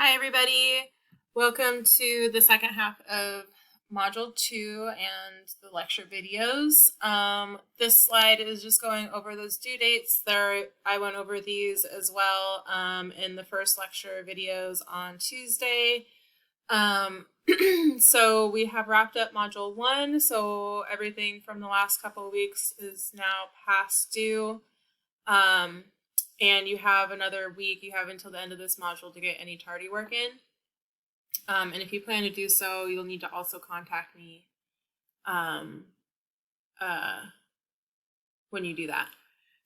Hi everybody, welcome to the second half of Module 2 and the lecture videos. This slide is just going over those due dates. I went over these as well in the first lecture videos on Tuesday. So we have wrapped up Module 1, so everything from the last couple of weeks is now past due. And you have another week, you have until the end of this module to get any tardy work in. And if you plan to do so, you'll need to also contact me when you do that.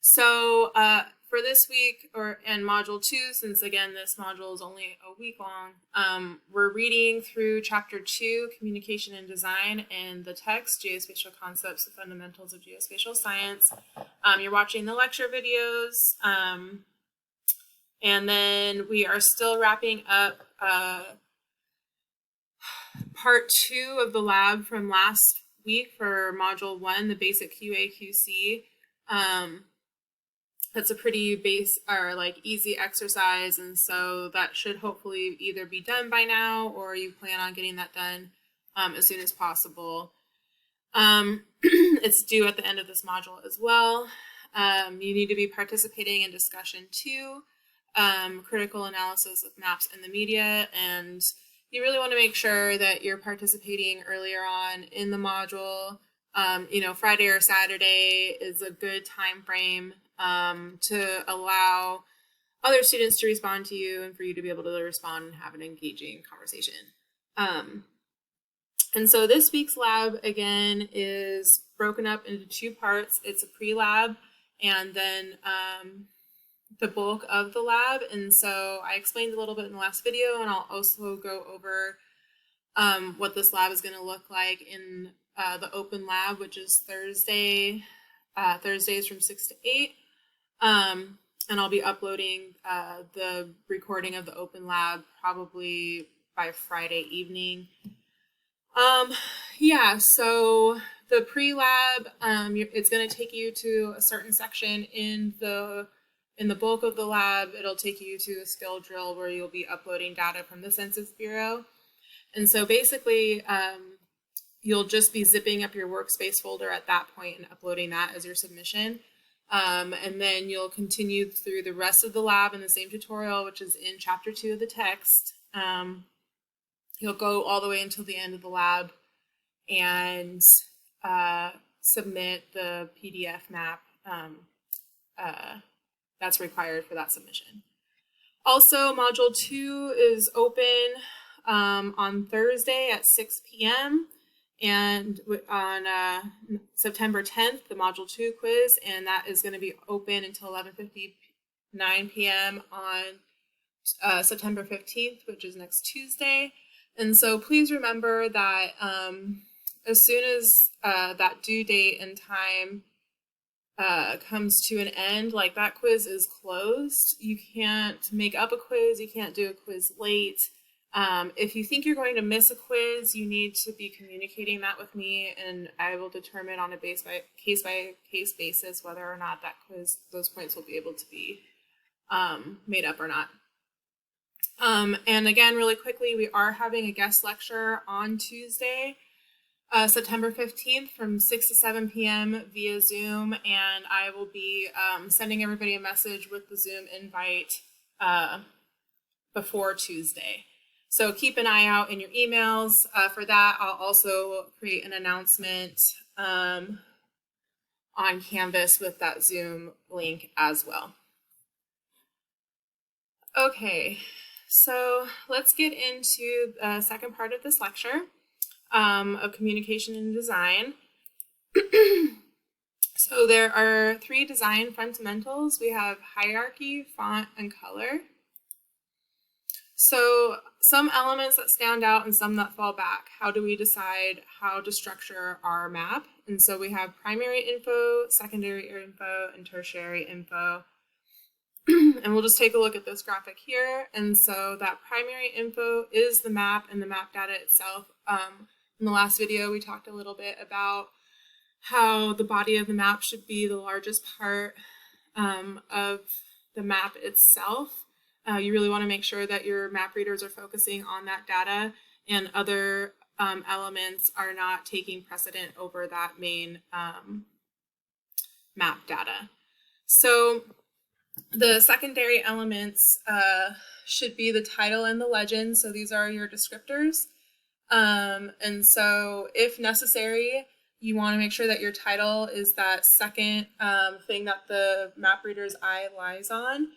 So for this week and module 2, since again this module is only a week long, we're reading through chapter 2, Communication and Design, and the text, Geospatial Concepts and Fundamentals of Geospatial Science. You're watching the lecture videos, and then we are still wrapping up part 2 of the lab from last week for module 1, the basic QA/QC. That's a pretty easy exercise, and so that should hopefully either be done by now or you plan on getting that done as soon as possible. It's due at the end of this module as well. You need to be participating in discussion 2, critical analysis of maps in the media, and you really want to make sure that you're participating earlier on in the module. Friday or Saturday is a good time frame to allow other students to respond to you and for you to be able to respond and have an engaging conversation. And so this week's lab, again, is broken up into 2 parts. It's a pre-lab and then the bulk of the lab. And so I explained a little bit in the last video, and I'll also go over what this lab is going to look like in the open lab, which is Thursdays from 6 to 8. And I'll be uploading the recording of the open lab probably by Friday evening. So the pre-lab, it's going to take you to a certain section in the bulk of the lab. It'll take you to a skill drill where you'll be uploading data from the Census Bureau. And so basically, you'll just be zipping up your workspace folder at that point and uploading that as your submission. And then you'll continue through the rest of the lab in the same tutorial, which is in chapter 2 of the text. You'll go all the way until the end of the lab and submit the PDF map that's required for that submission. Also, Module 2 is open on Thursday at 6 p.m. and on September 10th, the Module 2 quiz, and that is going to be open until 11:59 p.m. on September 15th, which is next Tuesday. And so please remember that as soon as that due date and time comes to an end, like that quiz is closed. You can't make up a quiz. You can't do a quiz late. If you think you're going to miss a quiz, you need to be communicating that with me, and I will determine on a case-by-case basis whether or not those points will be able to be made up or not. And again, really quickly, we are having a guest lecture on Tuesday, September 15th from 6 to 7 p.m. via Zoom, and I will be sending everybody a message with the Zoom invite before Tuesday. So keep an eye out in your emails for that. I'll also create an announcement on Canvas with that Zoom link as well. Okay, so let's get into the second part of this lecture of communication and design. So there are 3 design fundamentals. We have hierarchy, font, and color. So some elements that stand out and some that fall back. How do we decide how to structure our map? And so we have primary info, secondary info, and tertiary info. And we'll just take a look at this graphic here. And so that primary info is the map and the map data itself. In the last video, we talked a little bit about how the body of the map should be the largest part of the map itself. You really want to make sure that your map readers are focusing on that data and other elements are not taking precedent over that main map data. So the secondary elements should be the title and the legend. So these are your descriptors. And so if necessary, you want to make sure that your title is that second thing that the map reader's eye lies on.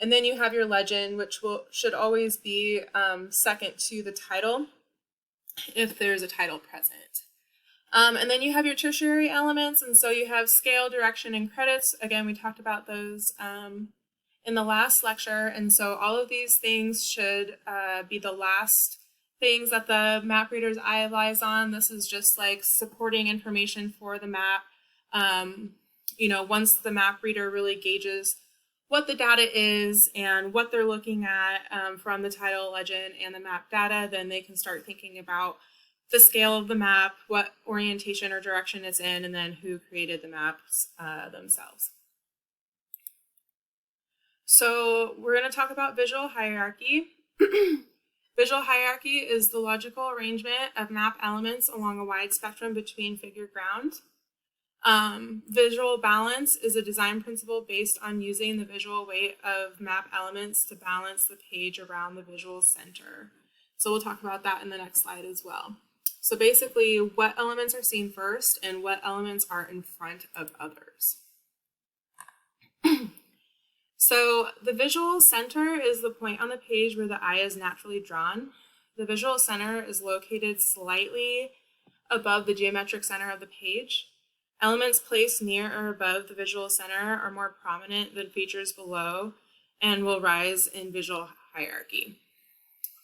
And then you have your legend, which should always be second to the title if there's a title present. And then you have your tertiary elements, and so you have scale, direction, and credits. Again, we talked about those in the last lecture, and so all of these things should be the last things that the map reader's eye lies on. This is just like supporting information for the map. Once the map reader really gauges what the data is and what they're looking at from the title, legend, and the map data, then they can start thinking about the scale of the map, what orientation or direction it's in, and then who created the maps themselves. So we're going to talk about visual hierarchy. Visual hierarchy is the logical arrangement of map elements along a wide spectrum between figure ground. Visual balance is a design principle based on using the visual weight of map elements to balance the page around the visual center. So we'll talk about that in the next slide as well. So basically, what elements are seen first and what elements are in front of others. So the visual center is the point on the page where the eye is naturally drawn. The visual center is located slightly above the geometric center of the page. Elements placed near or above the visual center are more prominent than features below and will rise in visual hierarchy.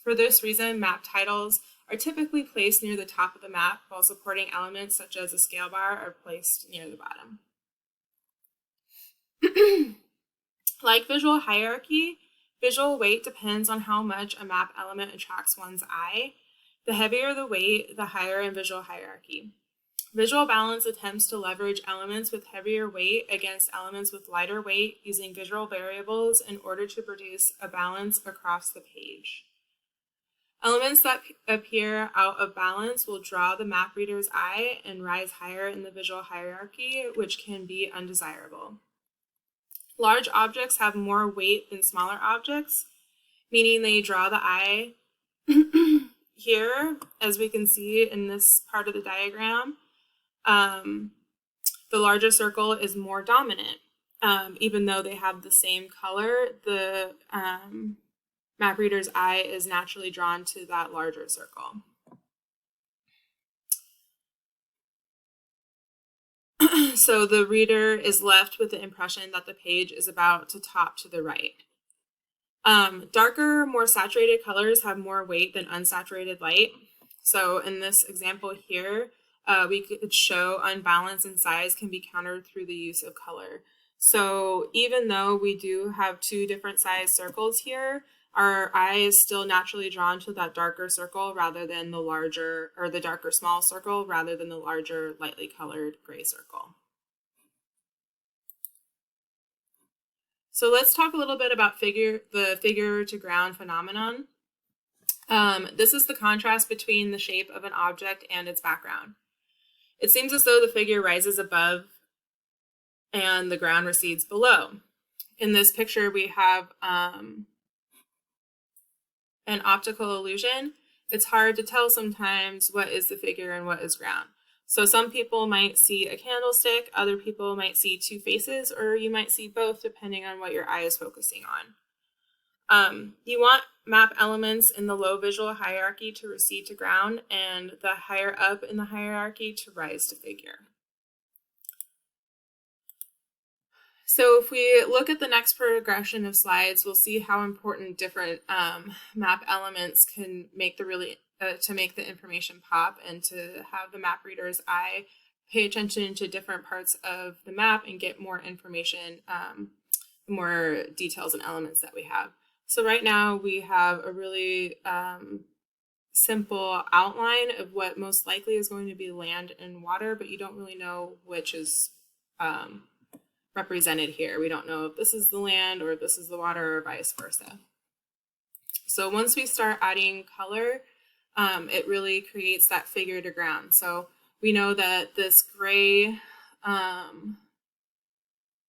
For this reason, map titles are typically placed near the top of the map, while supporting elements such as a scale bar are placed near the bottom. Like visual hierarchy, visual weight depends on how much a map element attracts one's eye. The heavier the weight, the higher in visual hierarchy. Visual balance attempts to leverage elements with heavier weight against elements with lighter weight using visual variables in order to produce a balance across the page. Elements that appear out of balance will draw the map reader's eye and rise higher in the visual hierarchy, which can be undesirable. Large objects have more weight than smaller objects, meaning they draw the eye. Here, as we can see in this part of the diagram, the larger circle is more dominant. Even though they have the same color, the map reader's eye is naturally drawn to that larger circle. So the reader is left with the impression that the page is about to top to the right. Darker, more saturated colors have more weight than unsaturated light. So in this example here, we could show unbalance in size can be countered through the use of color. So even though we do have two different size circles here, our eye is still naturally drawn to that darker circle rather than the larger, or the darker small circle rather than the larger lightly colored gray circle. So let's talk a little bit about the figure to ground phenomenon. This is the contrast between the shape of an object and its background. It seems as though the figure rises above and the ground recedes below. In this picture, we have an optical illusion. It's hard to tell sometimes what is the figure and what is ground. So some people might see a candlestick, other people might see two faces, or you might see both depending on what your eye is focusing on. You want map elements in the low visual hierarchy to recede to ground and the higher up in the hierarchy to rise to figure. So if we look at the next progression of slides, we'll see how important different map elements can make to make the information pop and to have the map reader's eye pay attention to different parts of the map and get more information, more details and elements that we have. So right now we have a really simple outline of what most likely is going to be land and water, but you don't really know which is represented here. We don't know if this is the land or if this is the water or vice versa. So once we start adding color, it really creates that figure to ground. So we know that this gray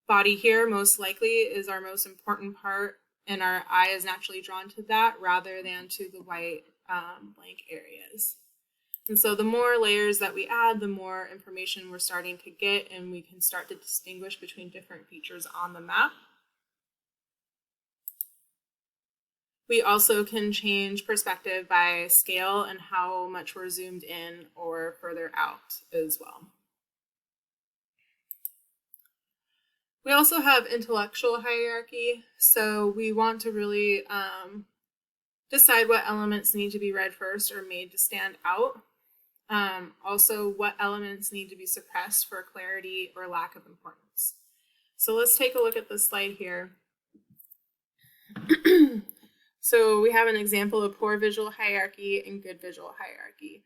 body here most likely is our most important part, and our eye is naturally drawn to that rather than to the white blank areas. And so the more layers that we add, the more information we're starting to get, and we can start to distinguish between different features on the map. We also can change perspective by scale and how much we're zoomed in or further out as well. We also have intellectual hierarchy, so we want to really decide what elements need to be read first or made to stand out. Also, what elements need to be suppressed for clarity or lack of importance. So let's take a look at this slide here. So we have an example of poor visual hierarchy and good visual hierarchy.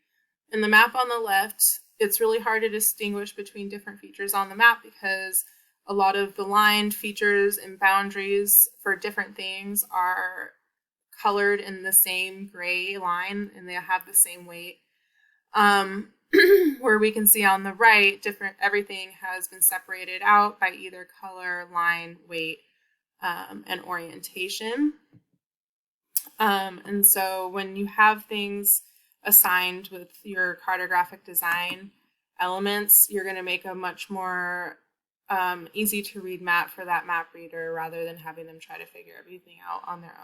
In the map on the left, it's really hard to distinguish between different features on the map because a lot of the lined features and boundaries for different things are colored in the same gray line and they have the same weight. Where we can see on the right, everything has been separated out by either color, line, weight, and orientation. And so when you have things assigned with your cartographic design elements, you're going to make a much more easy to read map for that map reader rather than having them try to figure everything out on their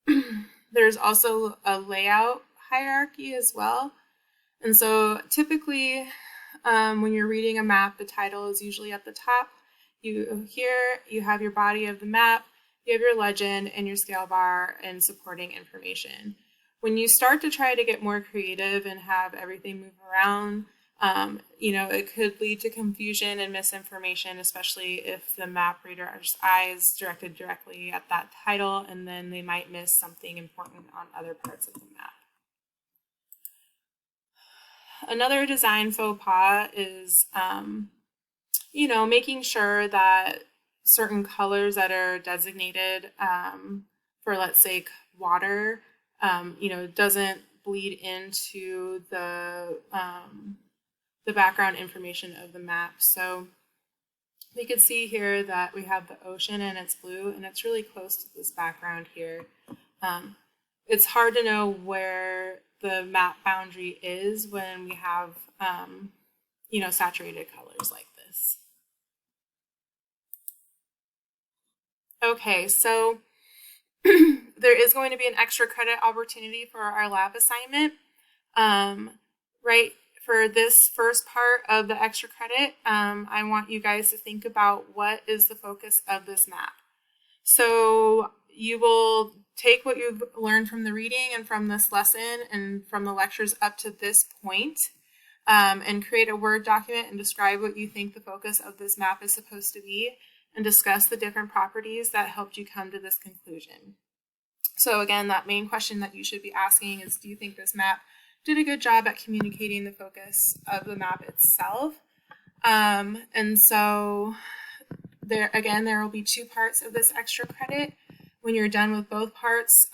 own. There's also a layout hierarchy as well. And so typically when you're reading a map, the title is usually at the top. Here you have your body of the map, you have your legend and your scale bar and supporting information. When you start to try to get more creative and have everything move around, it could lead to confusion and misinformation, especially if the map reader's eye is directed directly at that title, and then they might miss something important on other parts of the map. Another design faux pas is, making sure that certain colors that are designated for, let's say, water, doesn't bleed into the background information of the map. So we could see here that we have the ocean and it's blue and it's really close to this background here. It's hard to know where the map boundary is when we have, saturated colors like this. Okay, so there is going to be an extra credit opportunity for our lab assignment. Right for this first part of the extra credit, I want you guys to think about what is the focus of this map. So you will take what you've learned from the reading and from this lesson and from the lectures up to this point, and create a Word document and describe what you think the focus of this map is supposed to be, and discuss the different properties that helped you come to this conclusion. So again, that main question that you should be asking is, do you think this map did a good job at communicating the focus of the map itself? And so there will be two parts of this extra credit. When you're done with both parts,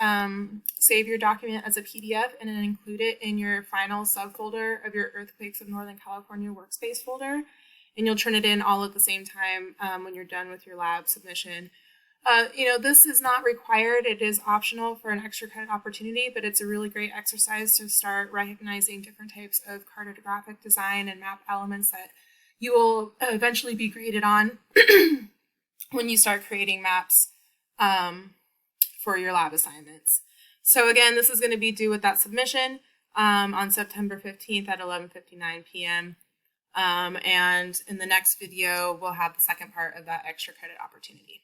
save your document as a PDF and then include it in your final subfolder of your Earthquakes of Northern California workspace folder. And you'll turn it in all at the same time when you're done with your lab submission. This is not required. It is optional for an extra credit opportunity, but it's a really great exercise to start recognizing different types of cartographic design and map elements that you will eventually be graded on when you start creating maps for your lab assignments. So again, this is going to be due with that submission on September 15th at 11:59 p.m. And in the next video, we'll have the second part of that extra credit opportunity.